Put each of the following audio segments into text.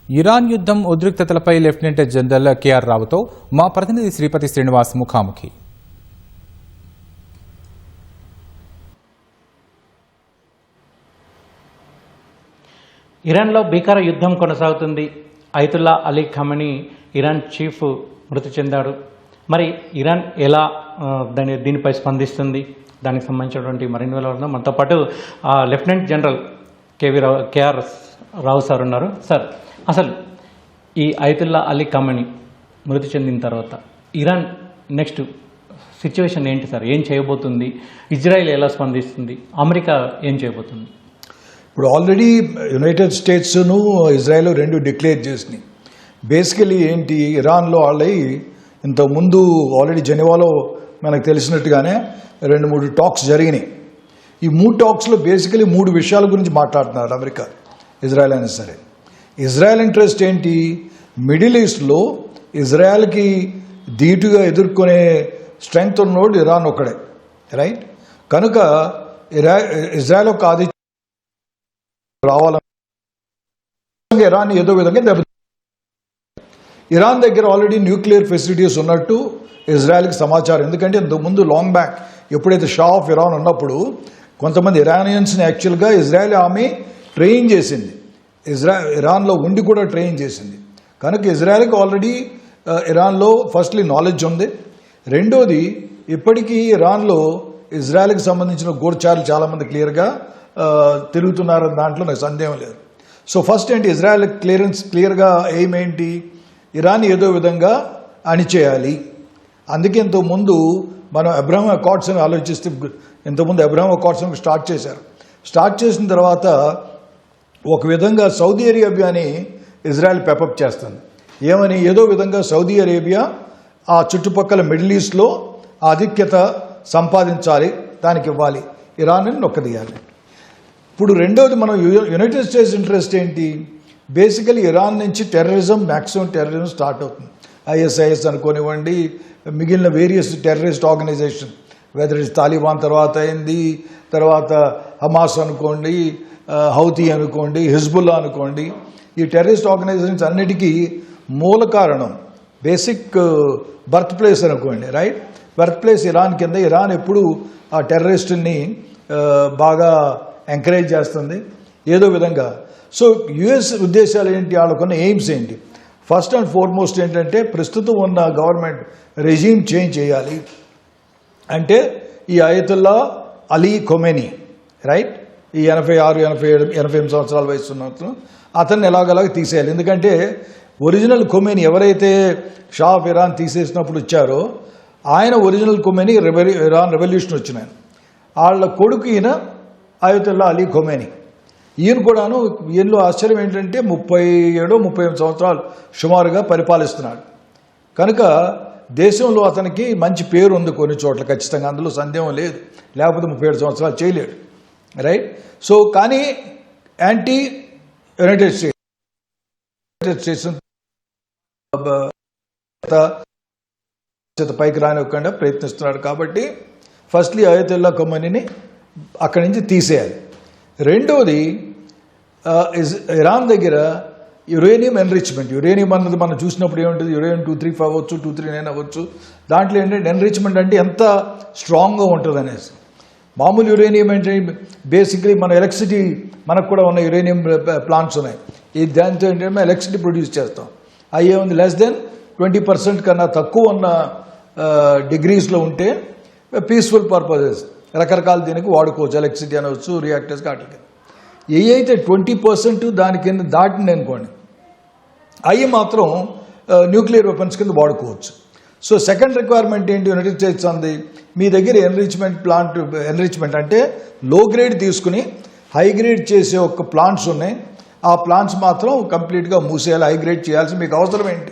Iran యుద్ధం ఉద్రిక్తతలపై lieutenant general KR రావుతో మా ప్రతినిధి శ్రీపతి శ్రీనివాస్ ముఖాముఖి. ఇరాన్లో భీకర యుద్ధం కొనసాగుతుంది. Ayatollah Ali Khamenei Iran chief మృతి చెందాడు. మరి ఇరాన్ ఎలా దీనిపై స్పందిస్తుంది, దానికి సంబంధించినటువంటి మరిన్ని వివరాలు మనతో పాటు lieutenant general KR Rao sir ఉన్నారు. సార్, అసలు ఈ అయతుల్లా అలీ ఖమేనీ మృతి చెందిన తర్వాత ఇరాన్ నెక్స్ట్ సిచ్యువేషన్ ఏంటి సార్? ఏం చేయబోతుంది? ఇజ్రాయెల్ ఎలా స్పందిస్తుంది? అమెరికా ఏం చేయబోతుంది? ఇప్పుడు ఆల్రెడీ యునైటెడ్ స్టేట్స్ను ఇజ్రాయెల్ రెండు డిక్లేర్ చేసినాయి. బేసికలీ ఏంటి, ఇరాన్లో వాళ్ళవి ఇంతకుముందు ఆల్రెడీ జెనీవాలో మనకు తెలిసినట్టుగానే 2-3 టాక్స్ జరిగినాయి. ఈ 3 టాక్స్లో బేసికలీ 3 విషయాల గురించి మాట్లాడుతున్నారు అమెరికా, ఇజ్రాయెల్ అయినా సరే. ఇజ్రాయెల్ ఇంట్రెస్ట్ ఏంటి, మిడిల్ ఈస్ట్లో ఇజ్రాయెల్కి ధీటుగా ఎదుర్కొనే స్ట్రెంగ్త్ ఉన్నోడు ఇరాన్ ఒక్కడే, రైట్? కనుక ఇజ్రాయెల్ ఒక ఆది రావాలని ఇరాన్ ఏదో విధంగా దెబ్బ. ఇరాన్ దగ్గర ఆల్రెడీ న్యూక్లియర్ ఫెసిలిటీస్ ఉన్నట్టు ఇజ్రాయెల్కి సమాచారం. ఎందుకంటే ఇంతకుముందు లాంగ్ బ్యాక్ ఎప్పుడైతే షా ఆఫ్ ఇరాన్ ఉన్నప్పుడు కొంతమంది ఇరానియన్స్ని యాక్చువల్గా ఇజ్రాయెల్ ఆర్మీ ట్రైన్ చేసింది, ఇరాన్లో ఉండి కూడా ట్రైన్ చేసింది. కనుక ఇజ్రాయెల్కి ఆల్రెడీ ఇరాన్లో ఫస్ట్లీ నాలెడ్జ్ ఉంది. రెండోది, ఇప్పటికీ ఇరాన్లో ఇజ్రాయెల్కి సంబంధించిన గూఢచారులు చాలామంది క్లియర్గా తిరుగుతున్నారని దాంట్లో నాకు సందేహం లేదు. సో ఫస్ట్ ఏంటి, ఇజ్రాయెల్ క్లియర్గా ఎయిమ్ ఏంటి, ఇరాన్ ఏదో విధంగా అణిచేయాలి. అందుకే ఇంతకుముందు మనం అబ్రహాం అకార్డ్స్ అని ఆలోచిస్తే, ఇంతకుముందు అబ్రహాం అకార్డ్స్ స్టార్ట్ చేసిన తర్వాత ఒక విధంగా సౌదీ అరేబియాని ఇజ్రాయెల్ పెపప్ చేస్తుంది. ఏమని, ఏదో విధంగా సౌదీ అరేబియా ఆ చుట్టుపక్కల మిడిల్ ఈస్ట్లో ఆధిక్యత సంపాదించాలి, దానికి ఇవ్వాలి, ఇరాన్ని నొక్కదీయాలి. ఇప్పుడు రెండవది, మనం యునైటెడ్ స్టేట్స్ ఇంట్రెస్ట్ ఏంటి, బేసికలీ ఇరాన్ నుంచి మ్యాక్సిమం టెర్రరిజం స్టార్ట్ అవుతుంది. ISIS అనుకోనివ్వండి, మిగిలిన various terrorist organisation, whether it's Taliban తర్వాత అయింది, తర్వాత హమాస్ అనుకోండి, హౌతీ అనుకోండి, హిజ్బుల్లా అనుకోండి, ఈ టెర్రరిస్ట్ ఆర్గనైజేషన్స్ అన్నిటికీ మూల కారణం బేసిక్ బర్త్ ప్లేస్ అనుకోండి, రైట్? బర్త్ ప్లేస్ ఇరాన్ కింద. ఇరాన్ ఎప్పుడు ఆ టెర్రరిస్టుని బాగా ఎంకరేజ్ చేస్తుంది ఏదో విధంగా. సో యుఎస్ ఉద్దేశాలు ఏంటి, వాళ్ళకున్న ఎయిమ్స్ ఏంటి? ఫస్ట్ అండ్ ఫార్మోస్ట్ ఏంటంటే, ప్రస్తుతం ఉన్న గవర్నమెంట్ రెజీమ్ చేంజ్ చేయాలి. అంటే ఈ అయతుల్లా అలీ ఖమేనీ, రైట్, ఈ 86-88 సంవత్సరాల వయసు ఉన్నట్లు అతన్ని ఎలాగలాగా తీసేయాలి. ఎందుకంటే ఒరిజినల్ ఖమేనీ ఎవరైతే షా ఆఫ్ ఇరాన్ తీసేసినప్పుడు వచ్చారో, ఆయన ఒరిజినల్ ఖమేనీ ఇరాన్ రెవల్యూషన్ వచ్చిన వాళ్ళ కొడుకు ఈయన అయతుల్లా అలీ ఖమేనీ. ఈయన కూడాను, ఈయనలో ఆశ్చర్యం ఏంటంటే 37-38 సంవత్సరాలు సుమారుగా పరిపాలిస్తున్నాడు. కనుక దేశంలో అతనికి మంచి పేరు ఉంది కొన్ని చోట్ల, ఖచ్చితంగా అందులో సందేహం లేదు, లేకపోతే 37 సంవత్సరాలు చేయలేడు, రైట్? సో కానీ యాంటీ యునైటెడ్ స్టేట్స్ పైకి రానివ్వకుండా ప్రయత్నిస్తున్నాడు. కాబట్టి ఫస్ట్లీ అయతుల్లా ఖమేనీని అక్కడి నుంచి తీసేయాలి. రెండోది, ఇరాన్ దగ్గర యురేనియం ఎన్రిచ్మెంట్. యురేనియం అన్నది మనం చూసినప్పుడు ఏముంటుంది, యురేనియం 235 అవ్వచ్చు, 239 అవ్వచ్చు. దాంట్లో ఏంటంటే ఎన్రిచ్మెంట్ అంటే ఎంత స్ట్రాంగ్గా ఉంటుంది అనేసి. మామూలు యురేనియం అంటే బేసిక్లీ మన ఎలక్ట్రిసిటీ, మనకు కూడా ఉన్న యురేనియం ప్లాంట్స్ ఉన్నాయి, ఈ దాంతో ఏంటంటే ఎలక్ట్రిసిటీ ప్రొడ్యూస్ చేస్తాం. అయ్యే ఉంది లెస్ దెన్ 20% కన్నా తక్కువ ఉన్న డిగ్రీస్లో ఉంటే పీస్ఫుల్ పర్పసెస్ రకరకాల దీనికి వాడుకోవచ్చు, ఎలక్ట్రిసిటీ అనవచ్చు, రియాక్టర్స్ వాటికి. ఏ అయితే 20% దాని కింద దాటింది అనుకోండి, అవి మాత్రం న్యూక్లియర్ వెపన్స్ కింద వాడుకోవచ్చు. సో సెకండ్ రిక్వైర్మెంట్ ఏంటి, యునైటెడ్ స్టేట్స్ అంది, మీ దగ్గర ఎన్రిచ్మెంట్ అంటే లో గ్రేడ్ తీసుకుని హై గ్రేడ్ చేసే ఒక ప్లాంట్స్ ఉన్నాయి, ఆ ప్లాంట్స్ మాత్రం కంప్లీట్గా మూసేయాలి, హై గ్రేడ్ చేయాల్సి. మీకు అవసరం ఏంటి,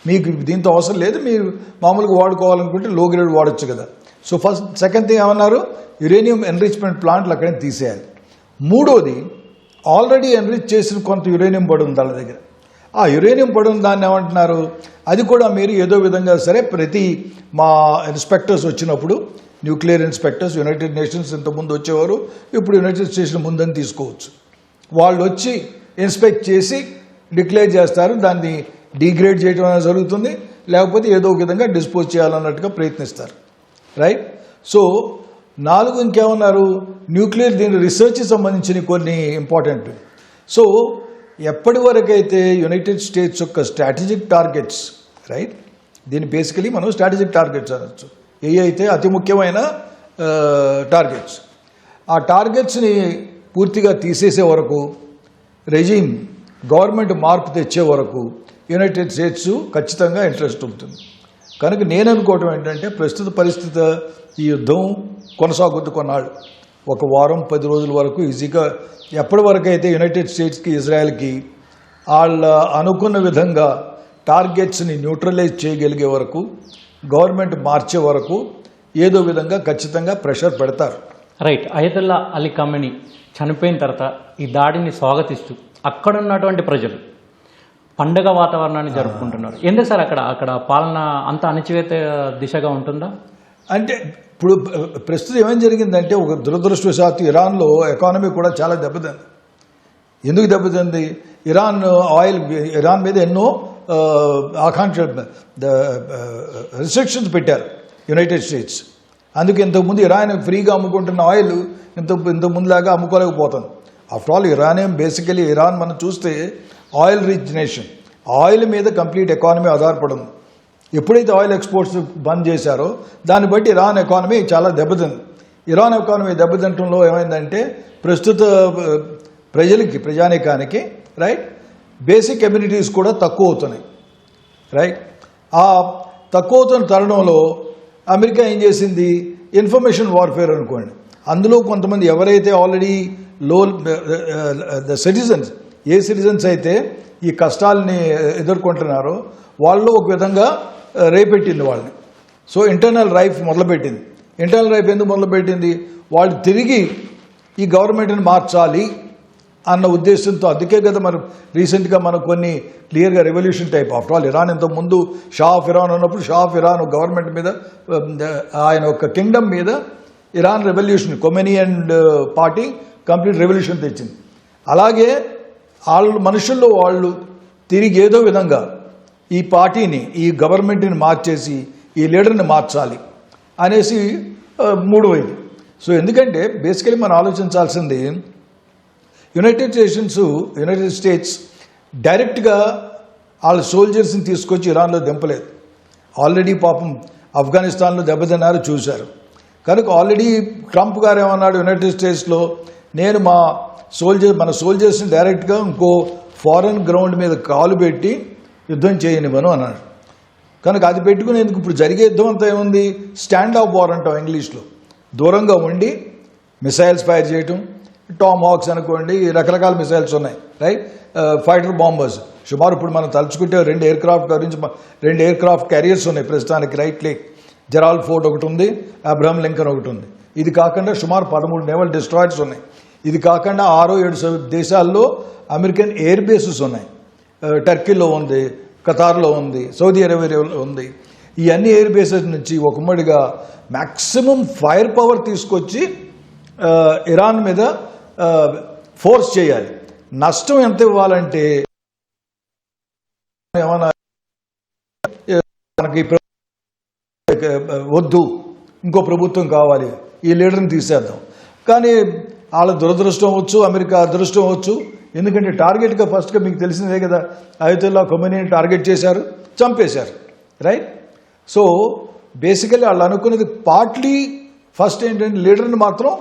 మీకు దీంతో అవసరం లేదు, మీరు మామూలుగా వాడుకోవాలనుకుంటే లో గ్రేడ్ వాడచ్చు కదా. సో సెకండ్ థింగ్ ఏమన్నారు, యురేనియం ఎన్రిచ్మెంట్ ప్లాంట్లు అక్కడే తీసేయాలి. మూడోది, ఆల్రెడీ ఎన్రిచ్ చేసిన కొంత యురేనియం పడి ఉంది వాళ్ళ దగ్గర. ఆ యురేనియం పడి ఉన్న దాన్ని ఏమంటున్నారు, అది కూడా మీరు ఏదో విధంగా సరే ప్రతి మా ఇన్స్పెక్టర్స్ వచ్చినప్పుడు, న్యూక్లియర్ ఇన్స్పెక్టర్స్ యునైటెడ్ నేషన్స్ ఇంతకుముందు వచ్చేవారు, ఇప్పుడు యునైటెడ్ స్టేట్స్ ముందని తీసుకోవచ్చు. వాళ్ళు వచ్చి ఇన్స్పెక్ట్ చేసి డిక్లేర్ చేస్తారు, దాన్ని డిగ్రేడ్ చేయడం అనేది జరుగుతుంది, లేకపోతే ఏదో ఒక విధంగా డిస్పోజ్ చేయాలన్నట్టుగా ప్రయత్నిస్తారు. రైట్. సో 4 ఇంకేమన్నారు, న్యూక్లియర్ దీని రీసెర్చ్కి సంబంధించిన కొన్ని ఇంపార్టెంట్. సో ఎప్పటి వరకైతే యునైటెడ్ స్టేట్స్ యొక్క స్ట్రాటజిక్ టార్గెట్స్, రైట్, దీన్ని బేసికలీ మనం స్ట్రాటజిక్ టార్గెట్స్ అనొచ్చు, ఏ అయితే అతి ముఖ్యమైన టార్గెట్స్, ఆ టార్గెట్స్ని పూర్తిగా తీసేసే వరకు, రెజీమ్ గవర్నమెంట్ మార్పు తెచ్చే వరకు యునైటెడ్ స్టేట్స్ ఖచ్చితంగా ఇంట్రెస్ట్ ఉంటుంది. కనుక నేను అనుకోవటం ఏంటంటే ప్రస్తుత పరిస్థితి, ఈ యుద్ధం కొనసాగుద్ది కొన్నాళ్ళు, 1 వారం 10 రోజుల వరకు ఈజీగా. ఎప్పటి వరకు అయితే యునైటెడ్ స్టేట్స్కి ఇజ్రాయెల్కి వాళ్ళ అనుకున్న విధంగా టార్గెట్స్ని న్యూట్రలైజ్ చేయగలిగే వరకు, గవర్నమెంట్ మార్చే వరకు ఏదో విధంగా ఖచ్చితంగా ప్రెషర్ పెడతారు. రైట్. అయతుల్లా అలీ ఖమేనీ చనిపోయిన తర్వాత ఈ దాడిని స్వాగతిస్తూ అక్కడ ఉన్నటువంటి ప్రజలు పండగ వాతావరణాన్ని జరుపుకుంటున్నారు. ఎందుకు సార్ అక్కడ పాలన అంత అణచివేత దిశగా ఉంటుందా? అంటే ఇప్పుడు ప్రస్తుతం ఏమేం జరిగిందంటే, ఒక దురదృష్టవశాత్తు ఇరాన్లో ఎకానమీ కూడా చాలా దెబ్బతింది. ఎందుకు దెబ్బతింది? ఇరాన్ మీద ఎన్నో ఆకాంక్ష రిస్ట్రిక్షన్స్ పెట్టారు యునైటెడ్ స్టేట్స్. అందుకే ఇంతకుముందు ఇరాన్ ఫ్రీగా అమ్ముకుంటున్న ఆయిల్ ఇంతకుముందులాగా అమ్ముకోలేకపోతుంది. ఆఫ్టర్ ఆల్ బేసికలీ ఇరాన్ మనం చూస్తే ఆయిల్ రిచ్ నేషన్, ఆయిల్ మీద కంప్లీట్ ఎకానమీ ఆధారపడింది. ఎప్పుడైతే ఆయిల్ ఎక్స్పోర్ట్స్ బంద్ చేశారో దాన్ని బట్టి ఇరాన్ ఎకానమీ చాలా దెబ్బతింది. ఇరాన్ ఎకానమీ దెబ్బతింటంలో ఏమైందంటే ప్రస్తుత ప్రజానీకానికి, రైట్, బేసిక్ కమ్యూనిటీస్ కూడా తక్కువ అవుతున్నాయి. రైట్. ఆ తక్కువ అవుతున్న తరుణంలో అమెరికా ఏం చేసింది, ఇన్ఫర్మేషన్ వార్ఫేర్ అనుకోండి, అందులో కొంతమంది ఎవరైతే already the citizens, A citizens అయితే ఈ కష్టాలని ఎదుర్కొంటున్నారో వాళ్ళు ఒక విధంగా రేపెట్టింది వాళ్ళని. సో ఇంటర్నల్ రైఫ్ మొదలుపెట్టింది. ఇంటర్నల్ రైఫ్ ఎందుకు మొదలుపెట్టింది? వాళ్ళు తిరిగి ఈ గవర్నమెంట్ని మార్చాలి అన్న ఉద్దేశంతో. అందుకే కదా మనం రీసెంట్గా మనం కొన్ని క్లియర్గా revolution type, after all Iran ఇంతకుముందు షా ఆఫ్ ఇరాన్ ఉన్నప్పుడు షా ఆఫ్ ఇరాన్ గవర్నమెంట్ మీద, ఆయన ఒక కింగ్డమ్ మీద Iran revolution, Khomeini and party complete revolution తెచ్చింది. అలాగే మనుషుల్లో వాళ్ళు తిరిగి ఏదో విధంగా ఈ పార్టీని, ఈ గవర్నమెంట్ని మార్చేసి ఈ లీడర్ని మార్చాలి అనేసి మూడవది. సో ఎందుకంటే బేసికలీ మనం ఆలోచించాల్సింది, యునైటెడ్ స్టేట్స్ డైరెక్ట్గా వాళ్ళ సోల్జర్స్ని తీసుకొచ్చి ఇరాన్లో దింపలేదు. ఆల్రెడీ పాపం ఆఫ్ఘనిస్తాన్లో దెబ్బతిన్నారు, చూశారు. కనుక ఆల్రెడీ ట్రంప్ గారు ఏమన్నాడు యునైటెడ్ స్టేట్స్లో, నేను మన సోల్జర్స్ని డైరెక్ట్గా ఇంకో ఫారెన్ గ్రౌండ్ మీద కాలు పెట్టి యుద్ధం చేయనివ్వను అన్నాడు. కనుక అది పెట్టుకునేందుకు ఇప్పుడు జరిగే యుద్ధం అంతా ఏముంది, స్టాండ్ ఆఫ్ వార్ అంటాం ఇంగ్లీష్లో. దూరంగా ఉండి మిసైల్స్ ఫైర్ చేయటం, టామ్ హాక్స్ అనుకోండి, రకరకాల మిసైల్స్ ఉన్నాయి, రైట్, ఫైటర్ బాంబర్స్. సుమారు ఇప్పుడు మనం తలుచుకుంటే 2 ఎయిర్ క్రాఫ్ట్ క్యారియర్స్ ఉన్నాయి ప్రస్తుతానికి. రైట్ లేక్ జెరాల్డ్ ఫోర్ట్ ఒకటి ఉంది, అబ్రహం లింకన్ ఒకటి ఉంది. ఇది కాకుండా సుమారు 13 నేవల్ డిస్ట్రాయర్స్ ఉన్నాయి. ఇది కాకుండా 6-7 దేశాల్లో అమెరికన్ ఎయిర్ బేసెస్ ఉన్నాయి. టర్కీలో ఉంది, ఖతార్లో ఉంది, సౌదీ అరేబియాలో ఉంది. ఈ అన్ని ఎయిర్ బేసెస్ నుంచి ఒక ఉమ్మడిగా మ్యాక్సిమం ఫైర్ పవర్ తీసుకొచ్చి ఇరాన్ మీద ఫోర్స్ చేయాలి. నష్టం ఎంత ఇవ్వాలంటే, ఏమన్నా మనకి వద్దు, ఇంకో ప్రభుత్వం కావాలి, ఈ లీడర్ని తీసేద్దాం. కానీ వాళ్ళ దురదృష్టం అవ్వచ్చు, అమెరికా అదృష్టం అవ్వచ్చు. ఎందుకంటే టార్గెట్గా ఫస్ట్గా మీకు తెలిసిందే కదా, అయతుల్లా ఖమేనీని టార్గెట్ చేశారు, చంపేశారు. రైట్. సో బేసికలీ వాళ్ళు అనుకున్నది పార్ట్లీ ఫస్ట్ ఏంటంటే లీడర్ని మాత్రం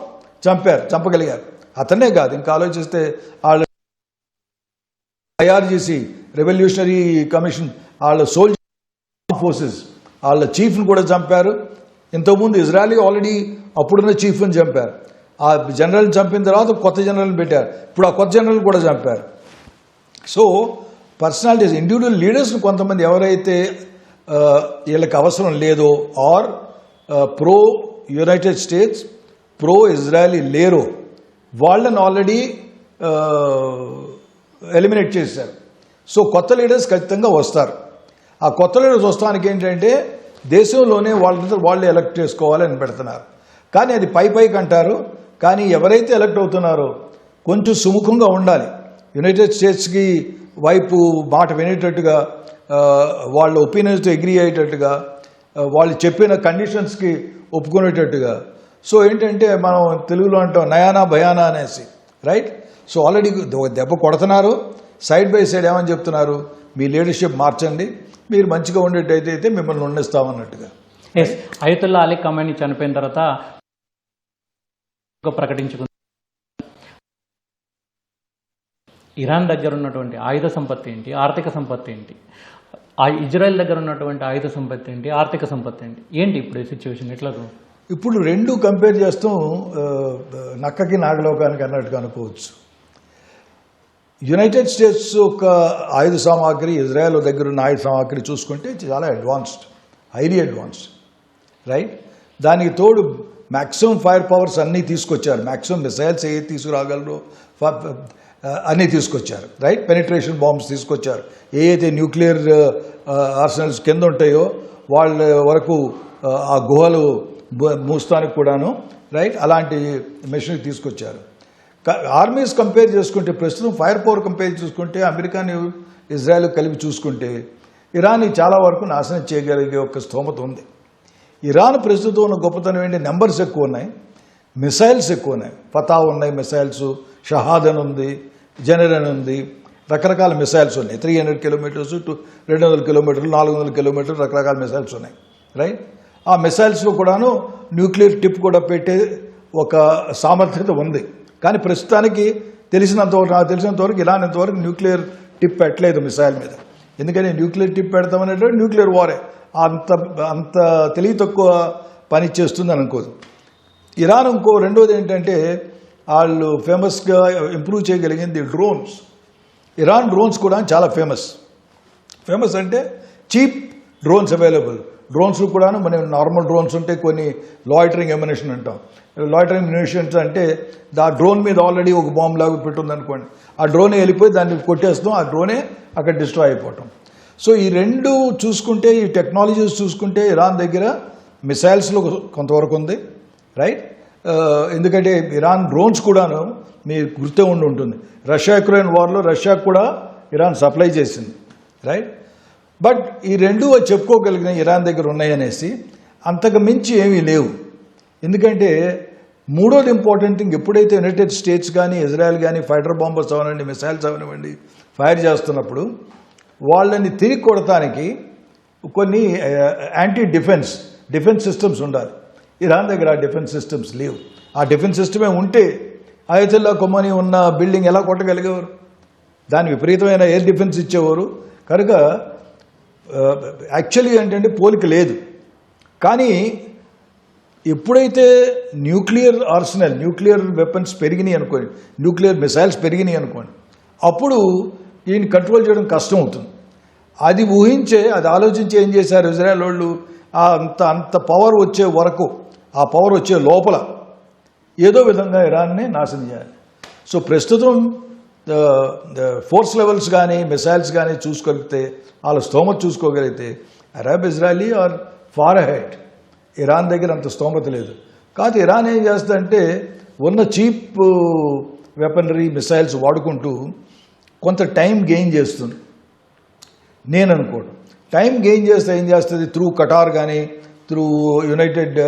చంపగలిగారు. అతనే కాదు, ఇంకా ఆలోచిస్తే వాళ్ళ IRGC రెవల్యూషనరీ కమిషన్, వాళ్ళ సోల్జర్ ఫోర్సెస్, వాళ్ళ చీఫ్ని కూడా చంపారు. ఇంతకుముందు ఇజ్రాయలీ ఆల్రెడీ అప్పుడున్న చీఫ్ని చంపారు. ఆ జనరల్ని చంపిన తర్వాత కొత్త జనరల్ని పెట్టారు. ఇప్పుడు ఆ కొత్త జనరల్ కూడా చంపారు. సో పర్సనాలిటీస్, ఇండివిజువల్ లీడర్స్ని కొంతమంది ఎవరైతే వీళ్ళకి అవసరం లేదో, or pro United States, pro Israeli లేరో, వాళ్ళని ఆల్రెడీ ఎలిమినేట్ చేశారు. సో కొత్త లీడర్స్ ఖచ్చితంగా వస్తారు. ఆ కొత్త లీడర్స్ వస్తానికి ఏంటంటే దేశంలోనే వాళ్ళే ఎలక్ట్ చేసుకోవాలని పెడుతున్నారు. కానీ అది పైకి అంటారు. కానీ ఎవరైతే ఎలక్ట్ అవుతున్నారో కొంచెం సుముఖంగా ఉండాలి. యునైటెడ్ స్టేట్స్కి వైపు మాట వినేటట్టుగా, వాళ్ళ ఒపీనియన్స్తో అగ్రీ అయ్యేటట్టుగా, వాళ్ళు చెప్పిన కండిషన్స్కి ఒప్పుకునేటట్టుగా. సో ఏంటంటే మనం తెలుగులో అంటాం నయానా భయానా అనేసి, రైట్? సో ఆల్రెడీ దెబ్బ కొడుతున్నారు, సైడ్ బై సైడ్ ఏమని చెప్తున్నారు, మీ లీడర్షిప్ మార్చండి, మీరు మంచిగా ఉండేటైతే మిమ్మల్ని ఉండేస్తామన్నట్టుగా. ఎస్, అయతుల్లా అలీ ఖమేనీ చనిపోయిన తర్వాత ప్రకటించుకుంది. ఇరాన్ దగ్గర ఉన్నటువంటి ఆయుధ సంపత్తి ఏంటి, ఆర్థిక సంపత్తి ఏంటి, ఇజ్రాయెల్ దగ్గర ఉన్నటువంటి ఆయుధ సంపత్తి ఏంటి, ఆర్థిక సంపత్తి ఏంటి, ఏంటి ఇప్పుడు ఈ సిచ్యువేషన్ ఎట్లా? ఇప్పుడు రెండు కంపేర్ చేస్తాం, నక్కకి నాగలోకానికి అన్నట్టుగా అనుకోవచ్చు. యునైటెడ్ స్టేట్స్ యొక్క ఆయుధ సామాగ్రి, ఇజ్రాయెల్ దగ్గర ఉన్న ఆయుధ సామాగ్రి చూసుకుంటే చాలా అడ్వాన్స్డ్, హైలీ అడ్వాన్స్డ్, రైట్? దానికి తోడు మ్యాక్సిమం ఫైర్ పవర్స్ అన్నీ తీసుకొచ్చారు, మ్యాక్సిమం మిసైల్స్ ఏ తీసుకురాగలరు అన్నీ తీసుకొచ్చారు, రైట్? పెనిట్రేషన్ బాంబ్స్ తీసుకొచ్చారు, అయితే న్యూక్లియర్ ఆర్సనల్స్ కింద ఉంటాయో వాళ్ళ వరకు ఆ గుహలు మూస్తానికి కూడాను, రైట్? అలాంటి మెషినరీ తీసుకొచ్చారు. ఆర్మీస్ కంపేర్ చేసుకుంటే, ప్రస్తుతం ఫైర్ పవర్ కంపేర్ చేసుకుంటే అమెరికాని ఇజ్రాయెల్ కలిపి చూసుకుంటే ఇరాన్ని చాలా వరకు నాశనం చేయగలిగే ఒక స్తోమత ఉంది. ఇరాన్ ప్రస్తుతం ఉన్న గొప్పతనం ఏంటి, నెంబర్స్ ఎక్కువ ఉన్నాయి, మిసైల్స్ ఎక్కువ ఉన్నాయి. ఫతా ఉన్నాయి మిసైల్స్, షహాద్ అని ఉంది, జనర్ అని ఉంది, రకరకాల మిసైల్స్ ఉన్నాయి. 300 కిలోమీటర్స్ టు 200 కిలోమీటర్లు, 400 కిలోమీటర్లు రకరకాల మిసైల్స్ ఉన్నాయి, రైట్? ఆ మిసైల్స్లో కూడాను న్యూక్లియర్ టిప్ కూడా పెట్టే ఒక సామర్థ్యత ఉంది. కానీ ప్రస్తుతానికి నాకు తెలిసినంతవరకు ఇరాన్ ఇంతవరకు న్యూక్లియర్ టిప్ పెట్టలేదు మిసైల్ మీద. ఎందుకని న్యూక్లియర్ టిప్ పెడతామనేటువంటి న్యూక్లియర్ వారే అంత తెలివి తక్కువ పని చేస్తుందని అనుకోదు. ఇరాన్ రెండోది ఏంటంటే వాళ్ళు ఫేమస్గా ఇంప్రూవ్ చేయగలిగింది డ్రోన్స్. ఇరాన్ డ్రోన్స్ కూడా చాలా ఫేమస్ అంటే చీప్ డ్రోన్స్ అవైలబుల్. డ్రోన్స్ కూడాను మన నార్మల్ డ్రోన్స్ ఉంటే కొన్ని లాయిటరింగ్ ఎమ్యునిషన్ అంటాం. లాయిటరింగ్ ఎమ్యునిషన్స్ అంటే ఆ డ్రోన్ మీద ఆల్రెడీ ఒక బాంబు లాగా పెట్టుంది అనుకోండి, ఆ డ్రోనే వెళ్ళిపోయి దాన్ని కొట్టేస్తాం, ఆ డ్రోనే అక్కడ డిస్ట్రాయ్ అయిపోవటం. సో ఈ రెండు చూసుకుంటే, ఈ టెక్నాలజీస్ చూసుకుంటే ఇరాన్ దగ్గర మిసైల్స్లో కొంతవరకు ఉంది, రైట్? ఎందుకంటే ఇరాన్ డ్రోన్స్ కూడాను మీకు గుర్తే ఉంటుంది, రష్యా యుక్రెయిన్ వార్లో రష్యాకు కూడా ఇరాన్ సప్లై చేసింది, రైట్? బట్ ఈ రెండు చెప్పుకోగలిగిన ఇరాన్ దగ్గర ఉన్నాయనేసి అంతకు మించి ఏమీ లేవు. ఎందుకంటే మూడోది ఇంపార్టెంట్ థింగ్, ఎప్పుడైతే యునైటెడ్ స్టేట్స్ కానీ ఇజ్రాయెల్ కానీ ఫైటర్ బాంబర్స్ అవనండి, మిసైల్స్ అవనివ్వండి ఫైర్ చేస్తున్నప్పుడు వాళ్ళని తిరిగి కొడటానికి కొన్ని యాంటీ డిఫెన్స్ సిస్టమ్స్ ఉండాలి. ఇరాన్ దగ్గర ఆ డిఫెన్స్ సిస్టమ్స్ లేవు. ఆ డిఫెన్స్ సిస్టమే ఉంటే అయతుల్లా ఖమేనీ ఉన్న బిల్డింగ్ ఎలా కొట్టగలిగేవారు? దాని విపరీతమైన ఎయిర్ డిఫెన్స్ ఇచ్చేవారు. కనుక యాక్చువల్లీ ఏంటంటే పోలిక లేదు. కానీ ఎప్పుడైతే న్యూక్లియర్ ఆర్సనల్, న్యూక్లియర్ వెపన్స్ పెరిగినాయి అనుకోండి, న్యూక్లియర్ మిసైల్స్ పెరిగినాయి అనుకోండి, అప్పుడు ఈయన కంట్రోల్ చేయడం కష్టం అవుతుంది. అది అది ఆలోచించి ఏం చేశారు ఇజ్రాయెల్ వాళ్ళు, అంత పవర్ వచ్చే వరకు, ఆ పవర్ వచ్చే లోపల ఏదో విధంగా ఇరాన్ని నాశనం చేయాలి. సో ప్రస్తుతం ఫోర్స్ లెవెల్స్ కానీ మిసైల్స్ కానీ చూసుకోగలిగితే, వాళ్ళ స్తోమత చూసుకోగలిగితే Arab Israeli are far ahead. Iran దగ్గర అంత స్తోమత లేదు. కాదు ఇరాన్ ఏం చేస్తుందంటే ఉన్న చీప్ వెపనరీ మిసైల్స్ వాడుకుంటూ కొంత టైం గెయిన్ చేస్తుంది. నేను అనుకోవడం టైం గెయిన్ చేస్తే ఏం చేస్తుంది, త్రూ కటార్ కానీ, త్రూ యునైటెడ్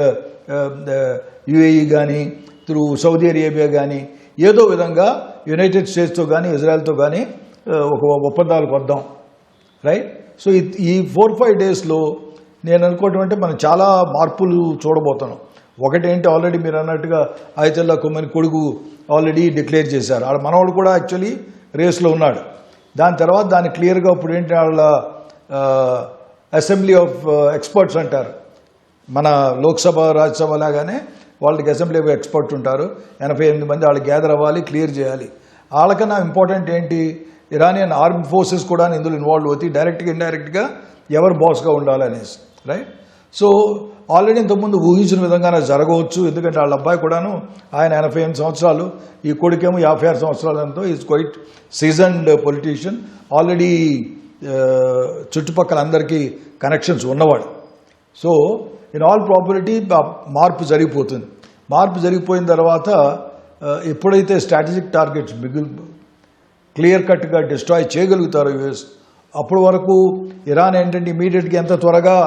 యుఏఈ కానీ, త్రూ సౌదీ అరేబియా కానీ, ఏదో విధంగా యునైటెడ్ స్టేట్స్తో కానీ ఇజ్రాయెల్తో కానీ ఒక ఒప్పందాలకు వద్దాం, రైట్? సో ఈ 4-5 డేస్లో నేను అనుకోవటం అంటే మనం చాలా మార్పులు చూడబోతున్నాం. ఒకటేంటి, ఆల్రెడీ మీరు అన్నట్టుగా అయతుల్లా ఖమేనీ కొడుకు ఆల్రెడీ డిక్లేర్ చేశారు, వాళ్ళ మనవాడు కూడా యాక్చువల్లీ రేస్లో ఉన్నాడు. దాని తర్వాత దాన్ని క్లియర్గా ఇప్పుడు ఏంటి, వాళ్ళ అసెంబ్లీ ఆఫ్ ఎక్స్పర్ట్స్ అంటారు, మన లోక్సభ రాజ్యసభ లాగానే వాళ్ళకి అసెంబ్లీ ఆఫ్ ఎక్స్పర్ట్స్ ఉంటారు, 88 మంది వాళ్ళు గ్యాదర్ అవ్వాలి, క్లియర్ చేయాలి. వాళ్ళకన్నా ఇంపార్టెంట్ ఏంటి, ఇరానియన్ ఆర్మ్ ఫోర్సెస్ కూడా ఇందులో ఇన్వాల్వ్ అవుతాయి, డైరెక్ట్గా ఇండైరెక్ట్గా ఎవరు బాస్గా ఉండాలనేసి, రైట్? సో ఆల్రెడీ ఇంతకుముందు ఊహించిన విధంగానే జరగవచ్చు. ఎందుకంటే వాళ్ళ అబ్బాయి కూడాను ఆయన 88 సంవత్సరాలు, ఈ కొడుకేమో 56 సంవత్సరాలతో is quite seasoned politician, already చుట్టుపక్కల అందరికీ కనెక్షన్స్ ఉన్నవాడు. సో ఇన్ ఆల్ ప్రాబిలిటీ మార్పు జరిగిపోతుంది. మార్పు జరిగిపోయిన తర్వాత ఎప్పుడైతే స్ట్రాటజిక్ టార్గెట్స్ క్లియర్ కట్గా డిస్ట్రాయ్ చేయగలుగుతారు యుఎస్, అప్పటి వరకు ఇరాన్ ఏంటంటే ఇమీడియట్గా ఎంత త్వరగా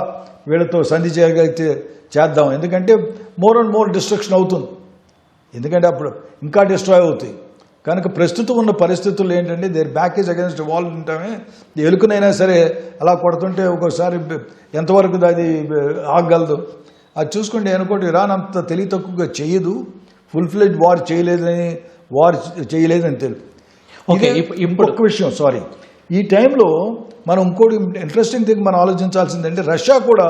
వీళ్ళతో సంధి చేయగలిగితే చేద్దాం. ఎందుకంటే మోర్ అండ్ మోర్ డిస్ట్రక్షన్ అవుతుంది, ఎందుకంటే అప్పుడు ఇంకా డిస్ట్రాయ్ అవుతాయి. కనుక ప్రస్తుతం ఉన్న పరిస్థితుల్లో ఏంటంటే their back is against wall ఉంటామే. ఎలుకనైనా సరే అలా కొడుతుంటే ఒక్కోసారి ఎంతవరకు అది ఆగగలదు. అది చూసుకుంటే అనుకోండి ఇరాన్ అంత తెలివి తక్కువగా చేయదు, ఫుల్ ఫ్లెడ్జ్ వార్ చేయలేదని తెలుసు. ఇంకొక విషయం, సారీ, ఈ టైంలో మనం ఇంకోటి ఇంట్రెస్టింగ్ థింగ్ మనం ఆలోచించాల్సిందంటే రష్యా కూడా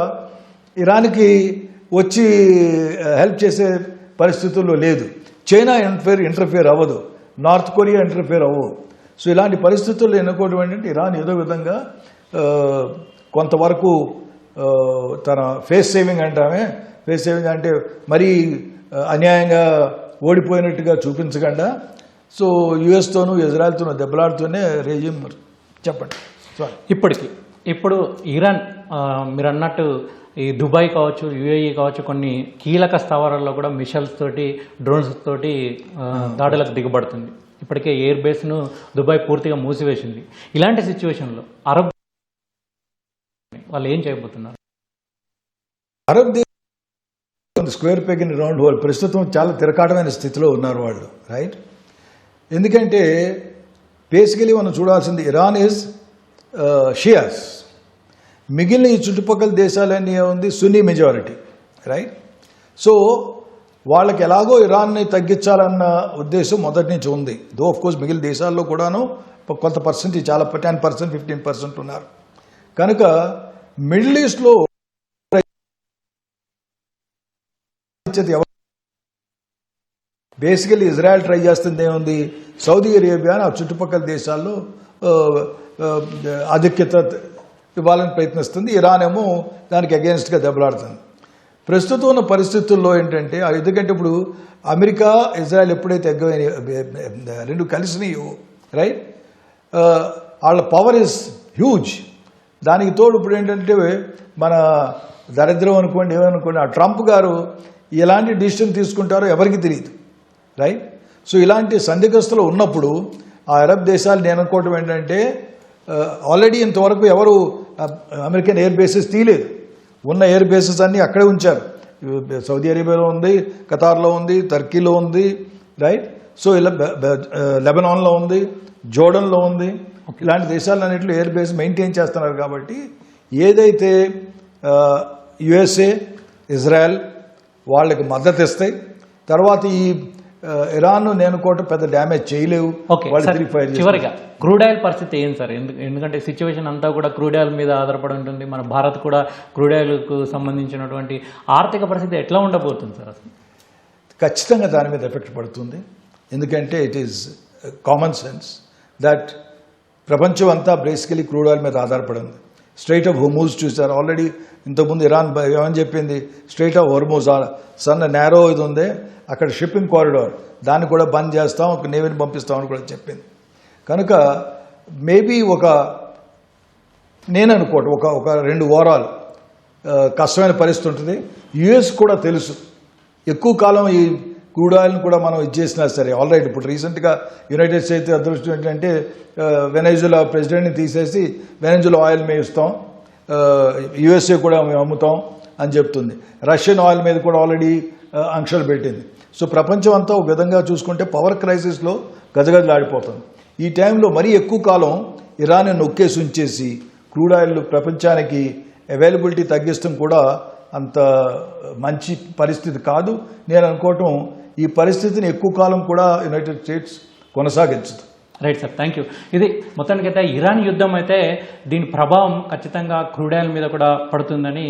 ఇరాన్కి వచ్చి హెల్ప్ చేసే పరిస్థితుల్లో లేదు. చైనా ఇంటర్ఫియర్ అవ్వదు, నార్త్ కొరియా ఇంటర్ఫియర్ అవ్వదు. సో ఇలాంటి పరిస్థితుల్లో ఎన్నుకోవడం ఏంటంటే ఇరాన్ ఏదో విధంగా కొంతవరకు తన ఫేస్ సేవింగ్ అంటామే, ఫేస్ సేవింగ్ అంటే మరీ అన్యాయంగా ఓడిపోయినట్టుగా చూపించకుండా సో యుఎస్తోనూ ఇజ్రాయెల్తోనూ దెబ్బలాడుతూనే రెజ్యూమ్ చెప్పండి. ఇప్పుడు ఇరాన్ మీరు అన్నట్టు ఈ దుబాయ్ కావచ్చు, యుఏఈ కావచ్చు, కొన్ని కీలక స్థావరాల్లో కూడా మిషల్స్ తోటి, డ్రోన్స్ తోటి దాడులకు దిగబడుతుంది. ఇప్పటికే ఎయిర్ బేస్ను దుబాయ్ పూర్తిగా మూసివేసింది. ఇలాంటి సిచ్యువేషన్లో అరబ్ వాళ్ళు ఏం చేయబోతున్నారు? Arab square peg in round whole, ప్రస్తుతం చాలా తిరకాటమైన స్థితిలో ఉన్నారు వాళ్ళు, రైట్? ఎందుకంటే బేసికలీ మనం చూడాల్సింది ఇరాన్ ఈజ్ షియాస్, మిగిలిన ఈ చుట్టుపక్కల దేశాలన్నీ ఉంది సున్నీ మెజారిటీ, రైట్? సో వాళ్ళకి ఎలాగో ఇరాన్ని తగ్గించాలన్న ఉద్దేశం మొదటి నుంచి ఉంది. దో ఆఫ్ కోర్స్ మిగిలిన దేశాల్లో కూడాను కొంత పర్సెంట్, చాలా 10%, 15% ఉన్నారు. కనుక మిడిల్ ఈస్ట్లో బేసికలీ ఇజ్రాయెల్ ట్రై చేస్తుంది ఏముంది, సౌదీ అరేబియా ఆ చుట్టుపక్కల దేశాల్లో ఆధిక్యత ఇవ్వాలని ప్రయత్నిస్తుంది. ఇరాన్ ఏమో దానికి అగేన్స్ట్గా దెబ్బలాడుతుంది. ప్రస్తుతం ఉన్న పరిస్థితుల్లో ఏంటంటే ఎందుకంటే ఇప్పుడు అమెరికా ఇజ్రాయెల్ ఎప్పుడైతే రెండు కలిసినాయో, రైట్, వాళ్ళ పవర్ ఇస్ హ్యూజ్. దానికి తోడు ఇప్పుడు ఏంటంటే మన దరిద్రం అనుకోండి, ఏమనుకోండి, ఆ ట్రంప్ గారు ఎలాంటి డిసిషన్ తీసుకుంటారో ఎవరికి తెలియదు, రైట్? సో ఇలాంటి సందిగ్ధతలో ఉన్నప్పుడు ఆ అరబ్ దేశాలు నేను అనుకోవటం ఏంటంటే ఆల్రెడీ ఇంతవరకు ఎవరు అమెరికన్ ఎయిర్ బేసెస్ తీయలేదు. ఉన్న ఎయిర్ బేసెస్ అన్నీ అక్కడే ఉంచారు. సౌదీ అరేబియాలో ఉంది, ఖతార్లో ఉంది, టర్కీలో ఉంది, రైట్? సో ఇలా లెబనాన్లో ఉంది, జోర్డన్లో ఉంది. ఇలాంటి దేశాలన్నింటిలో ఎయిర్ బేస్ మెయింటైన్ చేస్తున్నారు. కాబట్టి ఏదైతే యుఎస్ఏ, ఇజ్రాయెల్ వాళ్ళకి మద్దతు ఇస్తాయి, తర్వాత ఈ ఇరాన్ నేను కూడా పెద్ద డ్యామేజ్ చేయలేవు. చివరిగా క్రూడ్ ఆయిల్ పరిస్థితి ఏం సార్? ఎందుకంటే సిచ్యువేషన్ అంతా కూడా క్రూడ్ ఆయిల్ మీద ఆధారపడి ఉంటుంది. మన భారత్ కూడా క్రూడ్ ఆయిల్కు సంబంధించినటువంటి ఆర్థిక పరిస్థితి ఎట్లా ఉండబోతుంది సార్? అసలు ఖచ్చితంగా దాని మీద ఎఫెక్ట్ పడుతుంది. ఎందుకంటే it is common sense that ప్రపంచం అంతా బేసికలీ క్రూడ్ ఆయిల్ మీద ఆధారపడింది. స్ట్రైట్ ఆఫ్ హోర్మూజ్ చూసారు ఆల్రెడీ. ఇంతకుముందు ఇరాన్ ఏమని చెప్పింది, స్ట్రైట్ ఆఫ్ హోర్మూజ్ సన్న నేరో ఇది ఉంది, అక్కడ షిప్పింగ్ కారిడార్, దాన్ని కూడా బంద్ చేస్తాం, ఒక నేవీని పంపిస్తామని కూడా చెప్పింది. కనుక మేబీ నేను అనుకోవటం ఒక 2 వారాలు కష్టమైన పరిస్థితి ఉంటుంది. యుఎస్ కూడా తెలుసు ఎక్కువ కాలం ఈ క్రూడ్ ఆయిల్ని కూడా మనం ఇచ్చేసినా సరే. ఆల్రైట్, ఇప్పుడు రీసెంట్గా యునైటెడ్ స్టేట్స్ అదృష్టం ఏంటంటే వెనెజులా ప్రెసిడెంట్ని తీసేసి వెనెజులా ఆయిల్ మేము ఇస్తాం, యుఎస్ఏ కూడా మేము అమ్ముతాం అని చెప్తుంది. రష్యన్ ఆయిల్ మీద కూడా ఆల్రెడీ ఆంక్షలు పెట్టింది. సో ప్రపంచం అంతా ఒక విధంగా చూసుకుంటే పవర్ క్రైసిస్లో గజగజలాడిపోతుంది. ఈ టైంలో మరీ ఎక్కువ కాలం ఇరాన్ని నొక్కేసి ఉంచేసి క్రూడ్ ఆయిల్ ప్రపంచానికి అవైలబిలిటీ తగ్గిస్తాం కూడా అంత మంచి పరిస్థితి కాదు. నేను అనుకోవటం ఈ పరిస్థితిని ఎక్కువ కాలం కూడా యునైటెడ్ స్టేట్స్ కొనసాగించదు. Right sir, thank you. ఇది మొత్తానికైతే ఇరాన్ యుద్ధం అయితే దీని ప్రభావం ఖచ్చితంగా క్రూడ్ ఆయిల్ మీద కూడా పడుతుందని,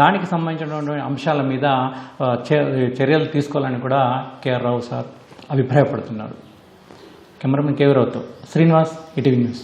దానికి సంబంధించినటువంటి అంశాల మీద చర్యలు తీసుకోవాలని కూడా కేఆర్ రావు సార్ అభిప్రాయపడుతున్నారు. కెమెరామెన్ కేవీ రావుతో శ్రీనివాస్, ఈటీవీ న్యూస్.